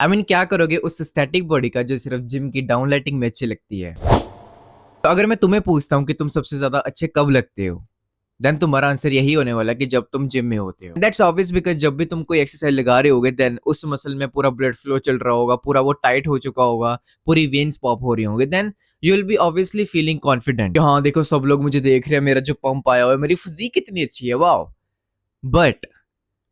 क्या करोगे उस स्टैटिक बॉडी का जो सिर्फ जिम की डाउन लाइटिंग में अच्छी लगती है। तो अगर मैं तुम्हें पूछता हूँ कि तुम सबसे ज्यादा अच्छे कब लगते हो, देन तुम्हारा आंसर यही होने वाला है कि जब तुम जिम में होते हो। दैट्स ऑब्वियस बिकॉज जब भी तुम कोई एक्सरसाइज लगा रहे होगे देन उस मसल में पूरा ब्लड फ्लो चल रहा होगा, पूरा वो टाइट हो चुका होगा, पूरी वेन्स पॉप हो रही होंगे, then you will be obviously feeling confident. हाँ देखो सब लोग मुझे देख रहे हैं, मेरा जो पंप आया हुआ है, मेरी फिजिक कितनी अच्छी है, वाओ। बट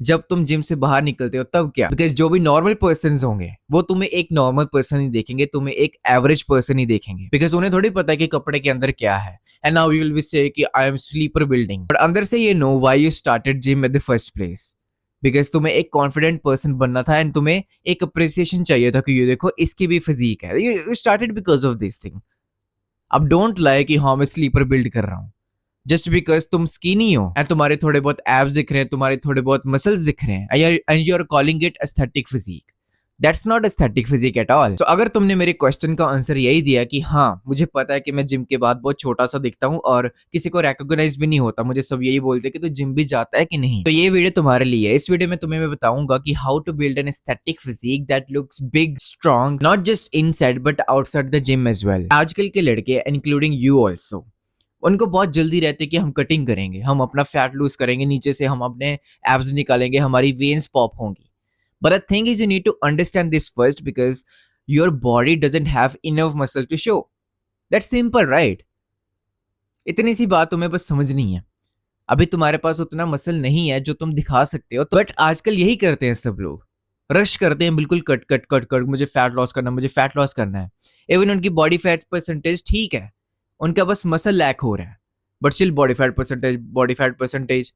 जब तुम जिम से बाहर निकलते हो तब क्या? बिकॉज जो भी नॉर्मल पर्सन होंगे वो तुम्हें एक नॉर्मल पर्सन ही देखेंगे, तुम्हें एक एवरेज पर्सन ही देखेंगे, बिकॉज उन्हें थोड़ी पता है कि कपड़े के अंदर क्या है। And now you will be say कि I am sleeper building, but अंदर से ये know why you started gym at the first place. Because तुम्हें एक कॉन्फिडेंट पर्सन बनना था एंड तुम्हें एक अप्रिसिएशन चाहिए था कि ये देखो इसकी भी फिजिक है, you started because of this thing. अब डोंट लाई कि हाँ मैं स्लीपर बिल्ड कर रहा हूँ जस्ट बिकॉज तुम स्कीनी हो एंड तुम्हारे थोड़े बहुत एब्स दिख रहे हैं, तुम्हारे थोड़े बहुत मसल्स दिख रहे हैं and you are calling it aesthetic physique. That's not aesthetic physique at all. तो अगर तुमने मेरे क्वेश्चन का आंसर यही दिया कि हाँ मुझे पता है कि मैं जिम के बाद बहुत छोटा सा दिखता हूँ और किसी को रिकॉग्नाइज भी नहीं होता, मुझे सब यही बोलते कि तू जिम भी जाता है कि नहीं, तो ये वीडियो तुम्हारे लिए है। इस वीडियो में तुम्हें मैं बताऊंगा कि how to build an aesthetic physique that looks big strong not just inside but outside the gym as well. आजकल के लड़के इंक्लूडिंग यू ऑल्सो, उनको बहुत जल्दी रहते कि हम कटिंग करेंगे, हम अपना फैट लूज करेंगे, नीचे से हम अपने एब्स निकालेंगे, हमारी वेन्स पॉप होंगी। But the thing is you need to understand this first because your body doesn't have enough muscle to show. That's simple right. इतनी सी बात तुम्हें बस समझनी है। अभी तुम्हारे पास उतना मसल नहीं है जो तुम दिखा सकते हो, बट आजकल यही करते हैं सब लोग, रश करते हैं बिल्कुल, कट कट कट कट, मुझे फैट लॉस करना, मुझे फैट लॉस करना है। इवन उनकी बॉडी फैट परसेंटेज ठीक है, उनका बस मसल लैक हो रहा है, but still body fat percentage, body fat percentage,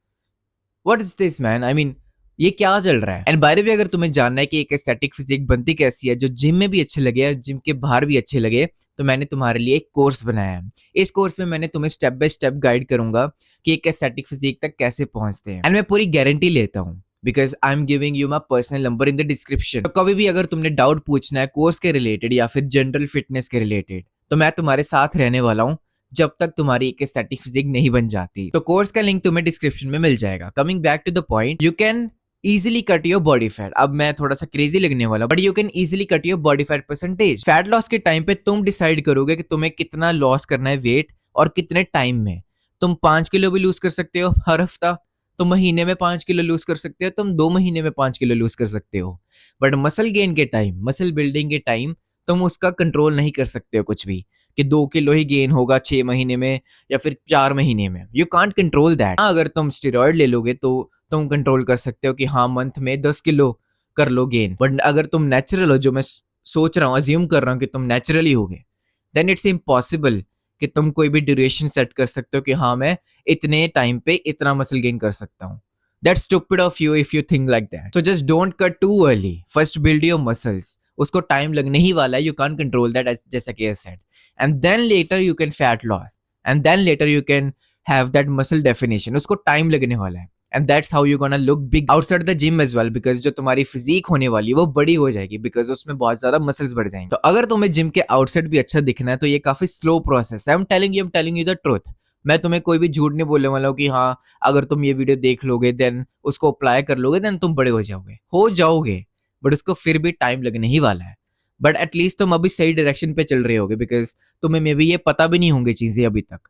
what is this man? ये क्या चल रहा है? एंड बाय द वे अगर तुम्हें जानना है कि एक एस्थेटिक फिजिक बनती कैसी है जो जिम में भी अच्छे लगे और जिम के बाहर भी अच्छे लगे, तो मैंने तुम्हारे लिए एक कोर्स बनाया है। इस कोर्स में मैंने तुम्हें स्टेप बाय स्टेप गाइड करूंगा कि एक एस्थेटिक फिजिक तक कैसे पहुंचते हैं। एंड मैं पूरी गारंटी लेता हूँ because I am giving you my personal number in the description. तो कभी भी अगर तुमने डाउट पूछना है कोर्स के रिलेटेड या फिर जनरल फिटनेस के रिलेटेड, तो मैं तुम्हारे साथ रहने वाला हूँ जब तक तुम्हारी एक एस्थेटिक फिजिक नहीं बन जाती। तो कोर्स का लिंक तुम्हें डिस्क्रिप्शन में मिल जाएगा। Coming back to the point, you can easily cut your body fat. अब मैं थोड़ा सा क्रेजी लगने वाला, but you can easily cut your body fat percentage. Fat loss के टाइम पे तुम डिसाइड करोगे कि तुम्हें कितना लॉस करना है वेट और कितने टाइम में। तुम 5 किलो भी लूज कर सकते हो हर हफ्ता, तुम महीने में 5 किलो लूज कर सकते हो, तुम 2 महीने में 5 किलो लूज कर सकते हो। बट मसल गेन के टाइम, मसल बिल्डिंग के टाइम तुम उसका कंट्रोल नहीं कर सकते हो कुछ भी, कि 2 किलो ही गेन होगा 6 महीने में या फिर 4 महीने में। You can't control that. अगर तुम स्टेरॉइड ले लोगे तो तुम कंट्रोल कर सकते हो कि हाँ मंथ में 10 किलो कर लो गेन। बट अगर तुम नेचुरल हो, जो मैं सोच रहा हूँ, अज्यूम कर रहा हूँ कि तुम नेचुरली होगे, देन इट्स इम्पॉसिबल कि तुम कोई भी ड्यूरेशन सेट कर सकते हो कि हाँ मैं इतने टाइम पे इतना मसल गेन कर सकता हूँ। That's stupid of you if you think like that. So just don't cut too early. First build your muscles. उसको टाइम लगने ही वाला है, you can't control that जैसा कि I said. And then later you can fat loss. And then later you can have that muscle definition. उसको time लगने वाला है. And that's how you're gonna look big outside the gym as well. Because जो तुम्हारी physique होने वाली है वो बड़ी हो जाएगी, because उसमें बहुत ज्यादा मसल्स बढ़ जाएंगे। तो अगर तुम्हें जिम के आउटसाइड भी अच्छा दिखना है तो ये काफी स्लो प्रोसेस है। I'm telling you the truth. मैं तुम्हें कोई भी झूठ नहीं बोलने वाला हूँ कि हाँ अगर तुम ये वीडियो देख लोगे देन उसको अप्लाई कर लोगे देन तुम बड़े हो जाओगे, बट उसको फिर भी टाइम लगने ही वाला है। बट एटलीस्ट तुम अभी सही डायरेक्शन पे चल रहे होगे, बिकॉज तुम्हें मे बी ये पता भी नहीं होंगी चीजें अभी तक।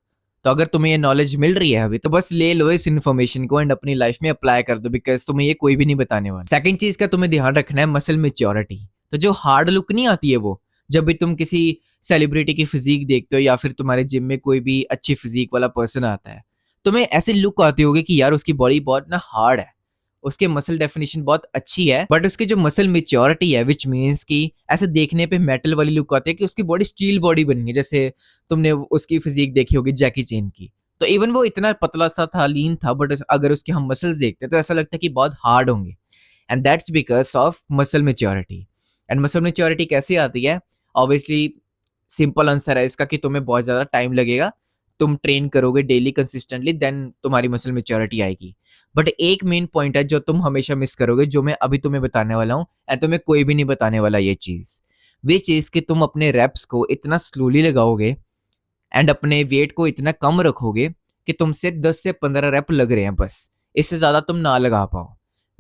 तो अगर तुम्हें ये नॉलेज मिल रही है अभी, तो बस ले लो इस इन्फॉर्मेशन को एंड अपनी लाइफ में अप्लाई कर दो, बिकॉज तुम्हें ये कोई भी नहीं बताने वाला। सेकंड चीज का तुम्हें ध्यान रखना है मसल मेच्योरिटी। तो जो हार्ड लुक नहीं आती है वो, जब भी तुम किसी सेलिब्रिटी की फिजिक देखते हो या फिर तुम्हारे जिम में कोई भी अच्छी फिजिक वाला पर्सन आता है, तुम्हें ऐसे लुक आती होगी कि यार उसकी बॉडी बहुत ना हार्ड है, उसके मसल डेफिनेशन बहुत अच्छी है, बट उसकी जो मसल मेच्योरिटी है विच मीन्स कि ऐसे देखने पे मेटल वाली लुक आती है कि उसकी बॉडी स्टील बॉडी बनी है। जैसे तुमने उसकी फिजिक देखी होगी जैकी चैन की, तो इवन वो इतना पतला सा था, लीन था, बट अगर उसके हम मसल्स देखते हैं तो ऐसा लगता है कि बहुत हार्ड होंगे। And that's because of muscle maturity. And muscle maturity कैसे आती है? ऑब्वियसली सिंपल आंसर है इसका कि तुम्हें बहुत ज़्यादा टाइम लगेगा, तुम ट्रेन करोगे डेली कंसिस्टेंटली, देन तुम्हारी मसल मेच्योरिटी आएगी। बट एक मेन पॉइंट है जो तुम हमेशा मिस करोगे, जो मैं अभी तुम्हें बताने वाला हूँ, एंड तुम्हें कोई भी नहीं बताने वाला ये चीज़। वे चीज़ कि तुम अपने रेप्स को इतना स्लोली लगाओगे एंड अपने वेट को इतना कम रखोगे कि तुमसे 10 से 15 रेप लग रहे हैं बस, इससे ज़्यादा तुम ना लगा पाओ।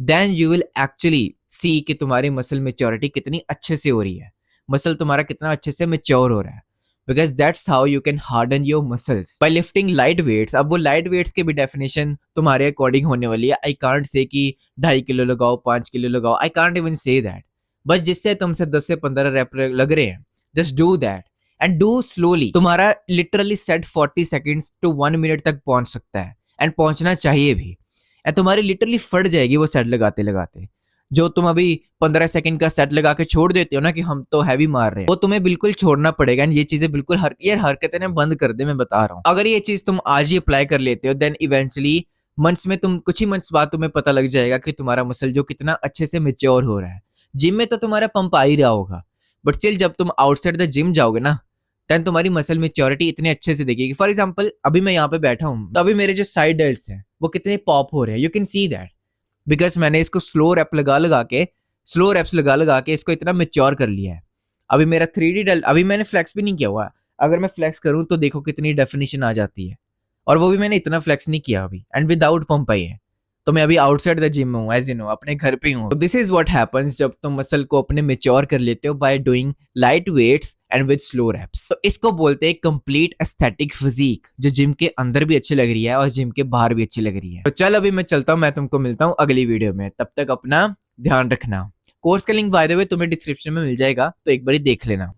Then you will actually see कि तुम्हारी मसल मेच्योरिटी कितनी अच्छे से हो रही है, मसल तुम्हारा कितना अच्छे से मेच्योर हो रहा है। Because that's how you can harden your muscles by lifting light weights. अब वो लाइट वेट्स की भी डेफिनेशन तुम्हारे अकॉर्डिंग होने वाली है। आई कांट से कि 2.5 किलो लगाओ, 5 किलो लगाओ, I can't even say that. बस जिससे तुमसे 10 से 15 रैप लग रहे हैं, just do that and do slowly. तुम्हारा literally set 40 seconds to 1 minute तक पहुंच सकता है, एंड पहुंचना चाहिए भी। एंड तुम्हारी लिटरली फट जाएगी वो सेट लगाते लगाते। जो तुम अभी 15 सेकंड का सेट लगा के छोड़ देते हो ना कि हम तो हैवी मार रहे हैं, वो तुम्हें बिल्कुल छोड़ना पड़ेगा। एंड ये चीजें बिल्कुल ये हरकतें ना बंद कर दे, मैं बता रहा हूँ। अगर ये चीज तुम आज ही अप्लाई कर लेते हो, देन इवेंचुअली मंथ्स में, तुम कुछ ही मंथ्स बाद तुम्हें पता लग जाएगा कि तुम्हारा मसल जो कितना अच्छे से मेच्योर हो रहा है। जिम में तो तुम्हारा पंप आ ही रहा होगा, बट स्टिल जब तुम आउटसाइड द जिम जाओगे ना, देन तुम्हारी मसल मेच्योरिटी इतने अच्छे से दिखेगी। फॉर एग्जाम्पल अभी मैं यहाँ पे बैठा हूँ, तो अभी मेरे जो साइड डेल्ट्स हैं वो कितने पॉप हो रहे हैं, you can see that. Because मैंने इसको स्लो रेप्स लगा लगा के इसको इतना मेच्योर कर लिया है। अभी मेरा 3D डेल्ट, अभी मैंने फ्लेक्स भी नहीं किया हुआ। अगर मैं फ्लेक्स करूं तो देखो कितनी डेफिनेशन आ जाती है, और वो भी मैंने इतना फ्लेक्स नहीं किया अभी, एंड विदाउट पंप आई है। तो मैं अभी आउटसाइड द जिम में हूँ, एज यू नो, अपने घर पे ही हूँ। दिस इज व्हाट हैपेंस जब तुम मसल को अपने मेच्योर कर लेते हो by doing light weights and with slow reps. तो इसको बोलते हैं कंप्लीट एस्थेटिक फिजिक, जो जिम के अंदर भी अच्छी लग रही है और जिम के बाहर भी अच्छी लग रही है। तो चल अभी मैं चलता हूँ, मैं तुमको मिलता हूँ अगली वीडियो में। तब तक अपना ध्यान रखना। कोर्स का लिंक बाय द वे तुम्हें डिस्क्रिप्शन में मिल जाएगा, तो एक बार देख लेना।